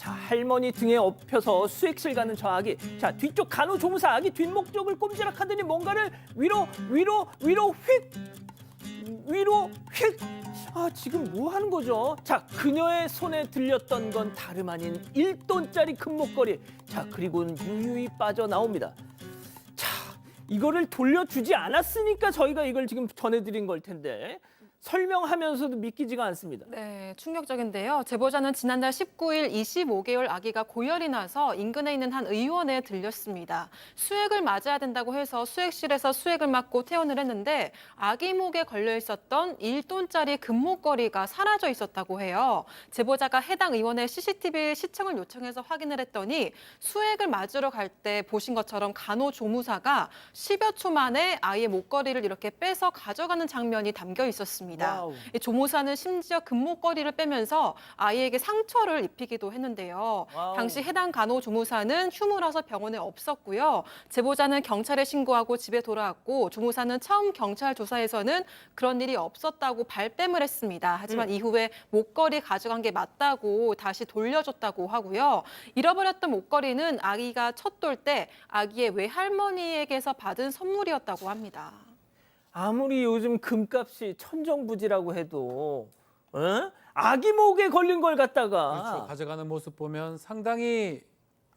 자, 할머니 등에 엎혀서 수액실 가는 저 아기. 자, 뒤쪽 간호조무사 아기 뒷목적을 꼼지락하더니 뭔가를 위로 휙. 아, 지금 뭐 하는 거죠? 자, 그녀의 손에 들렸던 건 다름 아닌 1돈짜리 금목걸이. 자, 그리고는 유유히 빠져나옵니다. 자, 이거를 돌려주지 않았으니까 저희가 이걸 지금 전해드린 걸 텐데 설명하면서도 믿기지가 않습니다. 네, 충격적인데요. 제보자는 지난달 19일 25개월 아기가 고열이 나서 인근에 있는 한 의원에 들렸습니다. 수액을 맞아야 된다고 해서 수액실에서 수액을 맞고 퇴원을 했는데 아기 목에 걸려 있었던 1돈짜리 금목걸이가 사라져 있었다고 해요. 제보자가 해당 의원의 CCTV 시청을 요청해서 확인을 했더니 수액을 맞으러 갈 때 보신 것처럼 간호조무사가 10여 초 만에 아이의 목걸이를 이렇게 빼서 가져가는 장면이 담겨 있었습니다. 와우. 이 조무사는 심지어 금목걸이를 빼면서 아이에게 상처를 입히기도 했는데요. 와우. 당시 해당 간호조무사는 휴무라서 병원에 없었고요. 제보자는 경찰에 신고하고 집에 돌아왔고 조무사는 처음 경찰 조사에서는 그런 일이 없었다고 발뺌을 했습니다. 하지만 이후에 목걸이 가져간 게 맞다고 다시 돌려줬다고 하고요. 잃어버렸던 목걸이는 아기가 첫 돌 때 아기의 외할머니에게서 받은 선물이었다고 합니다. 아무리 요즘 금값이 천정부지라고 해도 아기 목에 걸린 걸 갖다가 그렇죠. 가져가는 모습 보면 상당히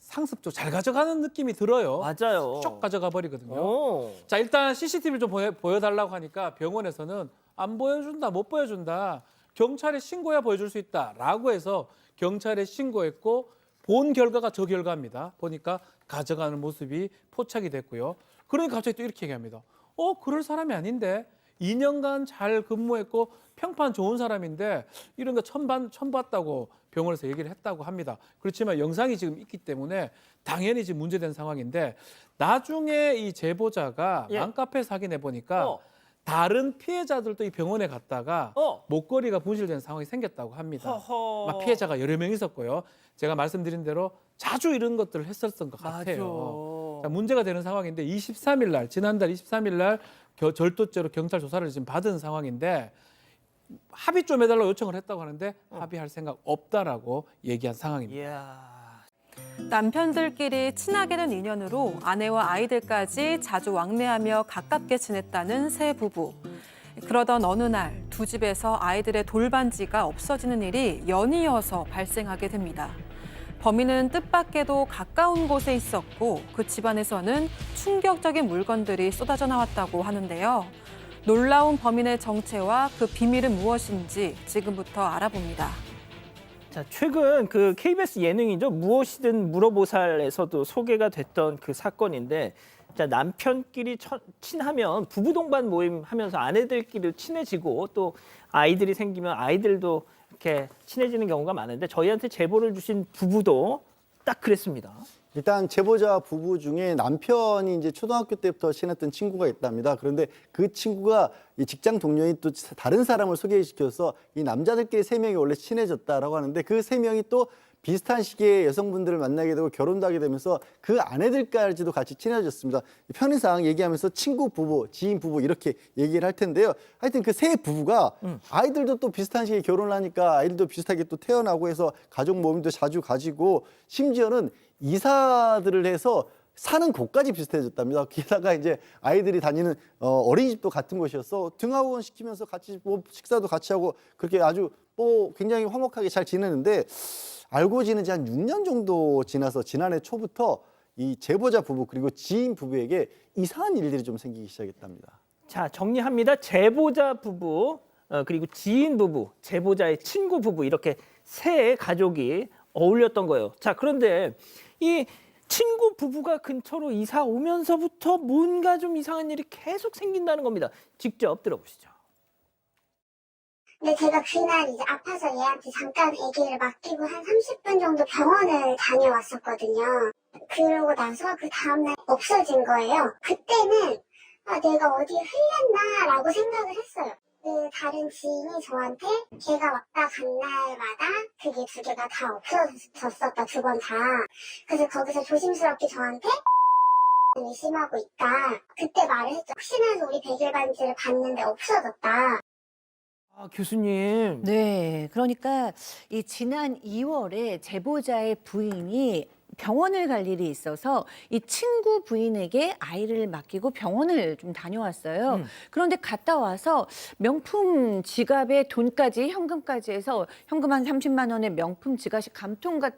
상습적 잘 가져가는 느낌이 들어요. 맞아요. 쭉 가져가 버리거든요. 오. 자, 일단 CCTV를 좀 보여달라고 하니까 병원에서는 안 보여준다, 못 보여준다. 경찰에 신고해야 보여줄 수 있다라고 해서 경찰에 신고했고 본 결과가 저 결과입니다. 보니까 가져가는 모습이 포착이 됐고요. 그러니까 갑자기 또 이렇게 얘기합니다. 그럴 사람이 아닌데 2년간 잘 근무했고 평판 좋은 사람인데 이런 거 처음 봤다고 병원에서 얘기를 했다고 합니다. 그렇지만 영상이 지금 있기 때문에 당연히 지금 문제된 상황인데 나중에 이 제보자가 맘카페에서 확인해 보니까 다른 피해자들도 이 병원에 갔다가 목걸이가 분실된 상황이 생겼다고 합니다. 허허. 피해자가 여러 명 있었고요. 제가 말씀드린 대로 자주 이런 것들을 했었던 것 맞아. 같아요. 자, 문제가 되는 상황인데 23일 날, 지난달 23일 날 절도죄로 경찰 조사를 지금 받은 상황인데 합의 좀 해달라고 요청을 했다고 하는데 합의할 생각 없다라고 얘기한 상황입니다. 이야. 남편들끼리 친하게 된 인연으로 아내와 아이들까지 자주 왕래하며 가깝게 지냈다는 새 부부. 그러던 어느 날 두 집에서 아이들의 돌반지가 없어지는 일이 연이어서 발생하게 됩니다. 범인은 뜻밖에도 가까운 곳에 있었고 그 집안에서는 충격적인 물건들이 쏟아져 나왔다고 하는데요. 놀라운 범인의 정체와 그 비밀은 무엇인지 지금부터 알아봅니다. 자, 최근 그 KBS 예능이죠. 무엇이든 물어보살에서도 소개가 됐던 그 사건인데, 자, 남편끼리 친하면 부부 동반 모임 하면서 아내들끼리 친해지고 또 아이들이 생기면 아이들도 이렇게 친해지는 경우가 많은데 저희한테 제보를 주신 부부도 딱 그랬습니다. 일단 제보자 부부 중에 남편이 이제 초등학교 때부터 친했던 친구가 있답니다. 그런데 그 친구가 이 직장 동료인 또 다른 사람을 소개시켜서 이 남자들끼리 3명이 원래 친해졌다라고 하는데 그 3명이 또 비슷한 시기에 여성분들을 만나게 되고 결혼도 하게 되면서 그 아내들까지도 같이 친해졌습니다. 편의상 얘기하면서 친구 부부, 지인 부부 이렇게 얘기를 할 텐데요. 하여튼 그 세 부부가 아이들도 또 비슷한 시기에 결혼을 하니까 아이들도 비슷하게 또 태어나고 해서 가족 모임도 자주 가지고 심지어는 이사들을 해서 사는 곳까지 비슷해졌답니다. 게다가 이제 아이들이 다니는 어린이집도 같은 곳이어서 등하원 시키면서 같이 뭐 식사도 같이 하고 그렇게 아주 뭐 굉장히 화목하게 잘 지내는데 알고 지낸 지 한 6년 정도 지나서 지난해 초부터 이 제보자 부부 그리고 지인 부부에게 이상한 일들이 좀 생기기 시작했답니다. 자, 정리합니다. 제보자 부부, 그리고 지인 부부, 제보자의 친구 부부 이렇게 세 가족이 어울렸던 거예요. 자, 그런데 이 친구 부부가 근처로 이사 오면서부터 뭔가 좀 이상한 일이 계속 생긴다는 겁니다. 직접 들어보시죠. 근데 제가 그날 이제 아파서 얘한테 잠깐 아기를 맡기고 한 30분 정도 병원을 다녀왔었거든요. 그러고 나서 그 다음날 없어진 거예요. 그때는 내가 어디 흘렸나라고 생각을 했어요. 그 다른 지인이 저한테 걔가 왔다 간 날마다 그게 2개가 다 없어졌었다, 2번 다. 그래서 거기서 조심스럽게 저한테 의심하고 있다. 그때 말을 했죠. 혹시나 해서 우리 베개 반지를 봤는데 없어졌다. 아, 교수님. 네, 그러니까 이 지난 2월에 제보자의 부인이 병원을 갈 일이 있어서 이 친구 부인에게 아이를 맡기고 병원을 좀 다녀왔어요. 그런데 갔다 와서 명품 지갑에 돈까지 현금까지 해서 현금 한 30만 원의 명품 지갑이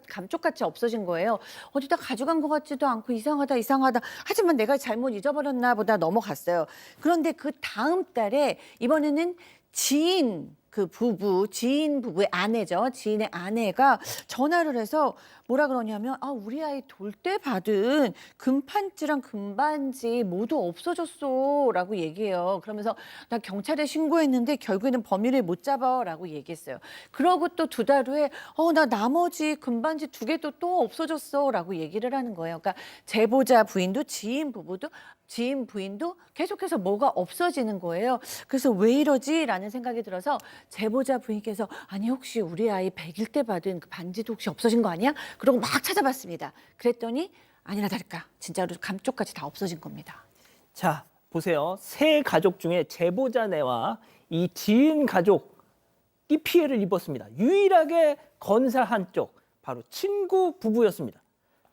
감쪽같이 없어진 거예요. 어디다 가져간 것 같지도 않고 이상하다 이상하다. 하지만 내가 잘못 잊어버렸나 보다 넘어갔어요. 그런데 그 다음 달에 이번에는 지인 부부의 아내죠. 지인의 아내가 전화를 해서 뭐라 그러냐면 우리 아이 돌 때 받은 금판지랑 금반지 모두 없어졌어라고 얘기해요. 그러면서 나 경찰에 신고했는데 결국에는 범인을 못 잡아라고 얘기했어요. 그러고 또 2달 후에 나 나머지 금반지 2개도 또 없어졌어라고 얘기를 하는 거예요. 그러니까 제보자 부인도 지인 부인도 계속해서 뭐가 없어지는 거예요. 그래서 왜 이러지라는 생각이 들어서 제보자 부인께서 아니 혹시 우리 아이 100일 때 받은 그 반지도 혹시 없어진 거 아니야? 그러고 막 찾아봤습니다. 그랬더니 아니나 다를까 진짜로 감쪽같이 다 없어진 겁니다. 자, 보세요. 세 가족 중에 제보자네와 이 지인 가족이 피해를 입었습니다. 유일하게 건사한 쪽, 바로 친구 부부였습니다.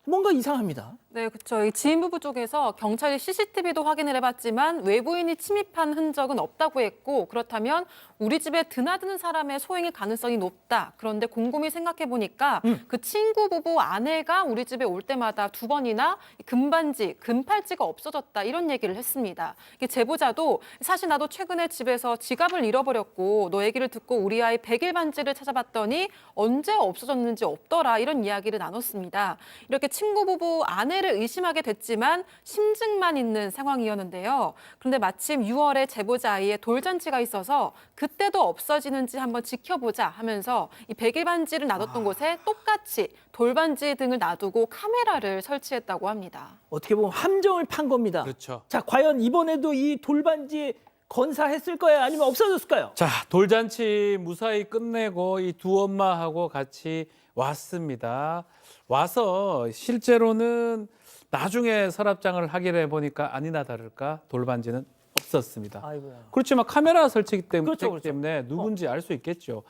뭔가 이상합니다. 네, 그렇죠. 이 지인 부부 쪽에서 경찰이 CCTV도 확인을 해봤지만 외부인이 침입한 흔적은 없다고 했고 그렇다면 우리 집에 드나드는 사람의 소행일 가능성이 높다. 그런데 곰곰이 생각해 보니까 그 친구 부부 아내가 우리 집에 올 때마다 2번이나 금반지, 금팔찌가 없어졌다 이런 얘기를 했습니다. 이게 제보자도 사실 나도 최근에 집에서 지갑을 잃어버렸고 너 얘기를 듣고 우리 아이 100일 반지를 찾아봤더니 언제 없어졌는지 없더라 이런 이야기를 나눴습니다. 이렇게 친구 부부 아내를 의심하게 됐지만 심증만 있는 상황이었는데요. 그런데 마침 6월에 제보자 아이의 돌잔치가 있어서 그때도 없어지는지 한번 지켜보자 하면서 이 100일 반지를 놔뒀던 곳에 똑같이 돌반지 등을 놔두고 카메라를 설치했다고 합니다. 어떻게 보면 함정을 판 겁니다. 그렇죠. 자, 과연 이번에도 이 돌반지 건사했을 거예요? 아니면 없어졌을까요? 자, 돌잔치 무사히 끝내고 이 두 엄마하고 같이 왔습니다. 와서 실제로는 나중에 서랍장을 확인해 보니까 아니나 다를까 돌반지는 없었습니다. 아이고야. 그렇지만 카메라 설치기 그렇죠, 그렇죠. 때문에 누군지 알 수 있겠죠.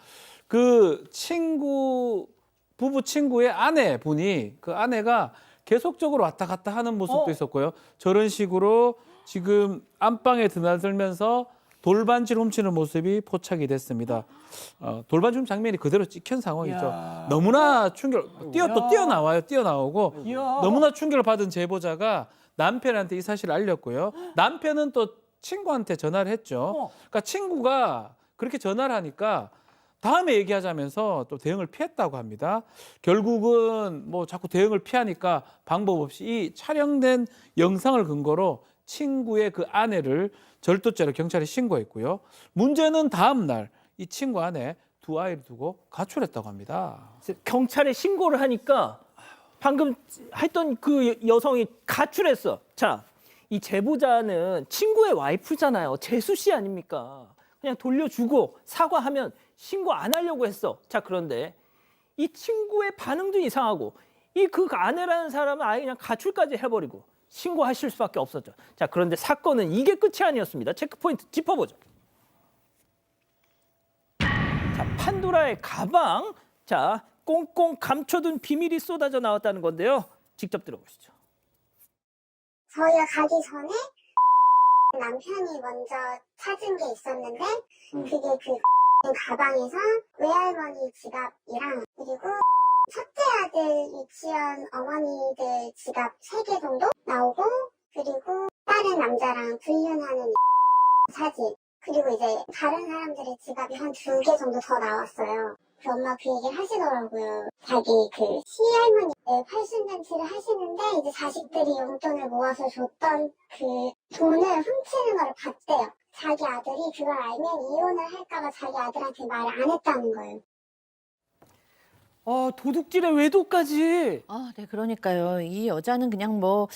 그 부부 친구의 아내분이 그 아내가 계속적으로 왔다 갔다 하는 모습도 있었고요. 저런 식으로 지금 안방에 드나들면서 돌반지를 훔치는 모습이 포착이 됐습니다. 돌반지 훔 장면이 그대로 찍힌 상황이죠. 이야. 너무나 뛰어나오고 이야. 너무나 충격을 받은 제보자가 남편한테 이 사실을 알렸고요. 남편은 또 친구한테 전화를 했죠. 그러니까 친구가 그렇게 전화를 하니까 다음에 얘기하자면서 또 대응을 피했다고 합니다. 결국은 뭐 자꾸 대응을 피하니까 방법 없이 이 촬영된 영상을 근거로 친구의 그 아내를 절도죄로 경찰에 신고했고요. 문제는 다음 날 이 친구 아내 2아이를 두고 가출했다고 합니다. 경찰에 신고를 하니까 방금 했던 그 여성이 가출했어. 자, 이 제보자는 친구의 와이프잖아요. 재수 씨 아닙니까? 그냥 돌려주고 사과하면 신고 안 하려고 했어. 자, 그런데 이 친구의 반응도 이상하고 이 그 아내라는 사람은 아예 그냥 가출까지 해버리고 신고하실 수밖에 없었죠. 자, 그런데 사건은 이게 끝이 아니었습니다. 체크포인트 짚어보죠. 자, 판도라의 가방. 자, 꽁꽁 감춰둔 비밀이 쏟아져 나왔다는 건데요. 직접 들어보시죠. 저희가 가기 전에 남편이 먼저 찾은 게 있었는데 그게 그 가방에서 외할머니 지갑이랑 그리고 첫째 아들 유치원 어머니들 지갑 3개 정도 나오고 그리고 다른 남자랑 불륜하는 사진 그리고 이제 다른 사람들의 지갑이 한 2개 정도 더 나왔어요. 그 엄마 그 얘기를 하시더라고요. 자기 그 시할머니 팔순잔치를 하시는데 이제 자식들이 용돈을 모아서 줬던 그 돈을 훔치는 걸 봤대요. 자기 아들이 그걸 알면 이혼을 할까봐 자기 아들한테 말을 안 했다는 거예요. 도둑질의 외도까지. 네, 그러니까요. 이 여자는 그냥 뭐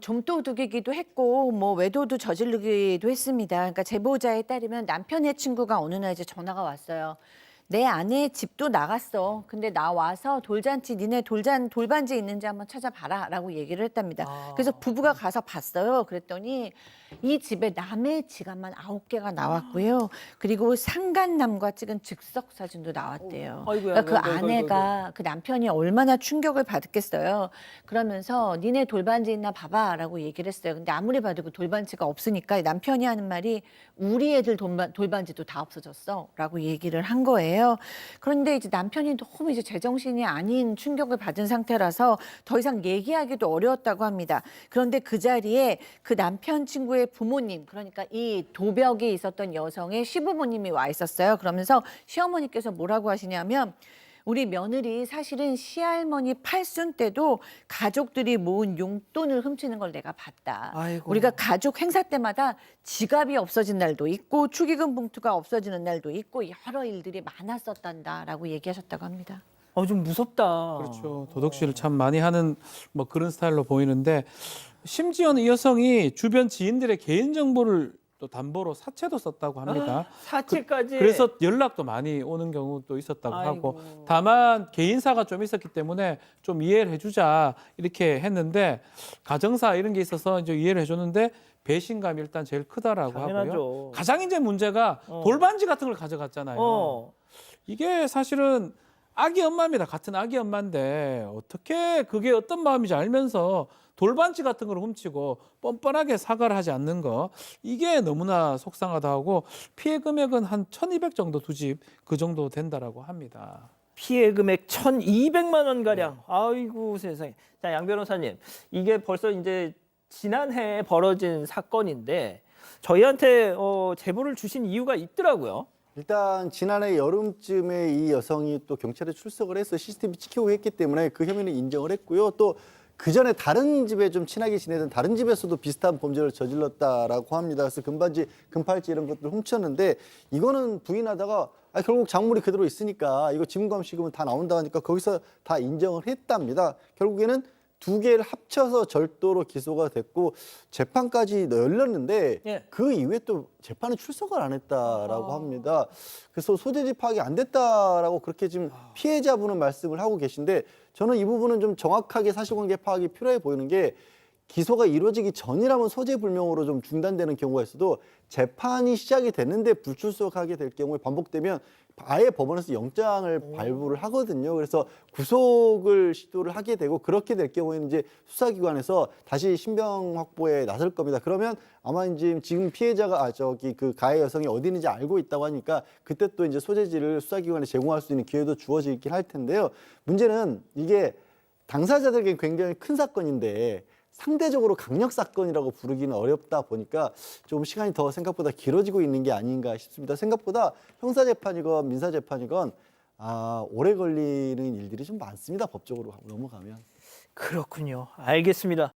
좀도둑이기도 했고 뭐 외도도 저지르기도 했습니다. 그러니까 제보자에 따르면 남편의 친구가 어느 날 이제 전화가 왔어요. 내 아내 집도 나갔어. 근데 나 와서 돌잔치 니네 돌반지 있는지 한번 찾아봐라라고 얘기를 했답니다. 그래서 부부가 가서 봤어요. 그랬더니 이 집에 남의 지갑만 9개가 나왔고요. 그리고 상간남과 찍은 즉석 사진도 나왔대요. 아이고야, 그러니까 그 아이고, 아이고, 아내가 그 남편이 얼마나 충격을 받았겠어요. 그러면서 니네 돌반지 있나 봐봐라고 얘기를 했어요. 근데 아무리 봐도 그 돌반지가 없으니까 남편이 하는 말이 우리 애들 돌반지도 다 없어졌어라고 얘기를 한 거예요. 그런데 이제 남편이 너무 이제 제정신이 아닌 충격을 받은 상태라서 더 이상 얘기하기도 어려웠다고 합니다. 그런데 그 자리에 그 남편 친구의 부모님, 그러니까 이 도벽에 있었던 여성의 시부모님이 와 있었어요. 그러면서 시어머니께서 뭐라고 하시냐면 우리 며느리 사실은 시할머니 팔순 때도 가족들이 모은 용돈을 훔치는 걸 내가 봤다. 아이고. 우리가 가족 행사 때마다 지갑이 없어진 날도 있고 축의금 봉투가 없어지는 날도 있고 여러 일들이 많았었단다라고 얘기하셨다고 합니다. 좀 무섭다. 그렇죠. 도덕질을 참 많이 하는 뭐 그런 스타일로 보이는데 심지어는 이 여성이 주변 지인들의 개인 정보를 또 담보로 사채도 썼다고 합니다. 사채까지. 그래서 연락도 많이 오는 경우도 있었다고 하고 아이고. 다만 개인사가 좀 있었기 때문에 좀 이해를 해주자 이렇게 했는데 가정사 이런 게 있어서 이제 이해를 해줬는데 배신감이 일단 제일 크다라고 당연하죠. 하고요. 가장 이제 문제가 돌반지 같은 걸 가져갔잖아요. 이게 사실은 아기 엄마입니다. 같은 아기 엄마인데 어떻게 그게 어떤 마음인지 알면서 돌반지 같은 걸 훔치고 뻔뻔하게 사과를 하지 않는 거 이게 너무나 속상하다 하고 피해 금액은 한 1,200 정도 두 집 그 정도 된다라고 합니다. 피해 금액 1,200만 원 가량. 아이고 세상에. 자, 양 변호사님, 이게 벌써 이제 지난해 벌어진 사건인데 저희한테 제보를 주신 이유가 있더라고요. 일단 지난해 여름쯤에 이 여성이 또 경찰에 출석을 해서 CCTV 찍히고 했기 때문에 그 혐의는 인정을 했고요. 또 그 전에 다른 집에 좀 친하게 지내던 다른 집에서도 비슷한 범죄를 저질렀다라고 합니다. 그래서 금반지, 금팔찌 이런 것들 훔쳤는데 이거는 부인하다가 결국 작물이 그대로 있으니까 이거 지문감식이면 다 나온다 하니까 거기서 다 인정을 했답니다. 결국에는 두 개를 합쳐서 절도로 기소가 됐고 재판까지 열렸는데 예. 그 이후에 또 재판에 출석을 안 했다라고 합니다. 그래서 소재지 파악이 안 됐다라고 그렇게 지금 피해자분은 말씀을 하고 계신데 저는 이 부분은 좀 정확하게 사실관계 파악이 필요해 보이는 게 기소가 이루어지기 전이라면 소재 불명으로 좀 중단되는 경우가 있어도 재판이 시작이 됐는데 불출석하게 될 경우에 반복되면 아예 법원에서 영장을 발부를 하거든요. 그래서 구속을 시도를 하게 되고 그렇게 될 경우에는 이제 수사기관에서 다시 신병 확보에 나설 겁니다. 그러면 아마 이제 지금 피해자가 그 가해 여성이 어디 있는지 알고 있다고 하니까 그때 또 이제 소재지를 수사기관에 제공할 수 있는 기회도 주어지긴 할 텐데요. 문제는 이게 당사자들에게 굉장히 큰 사건인데 상대적으로 강력 사건이라고 부르기는 어렵다 보니까 좀 시간이 더 생각보다 길어지고 있는 게 아닌가 싶습니다. 생각보다 형사재판이건 민사재판이건 오래 걸리는 일들이 좀 많습니다. 법적으로 넘어가면. 그렇군요. 알겠습니다.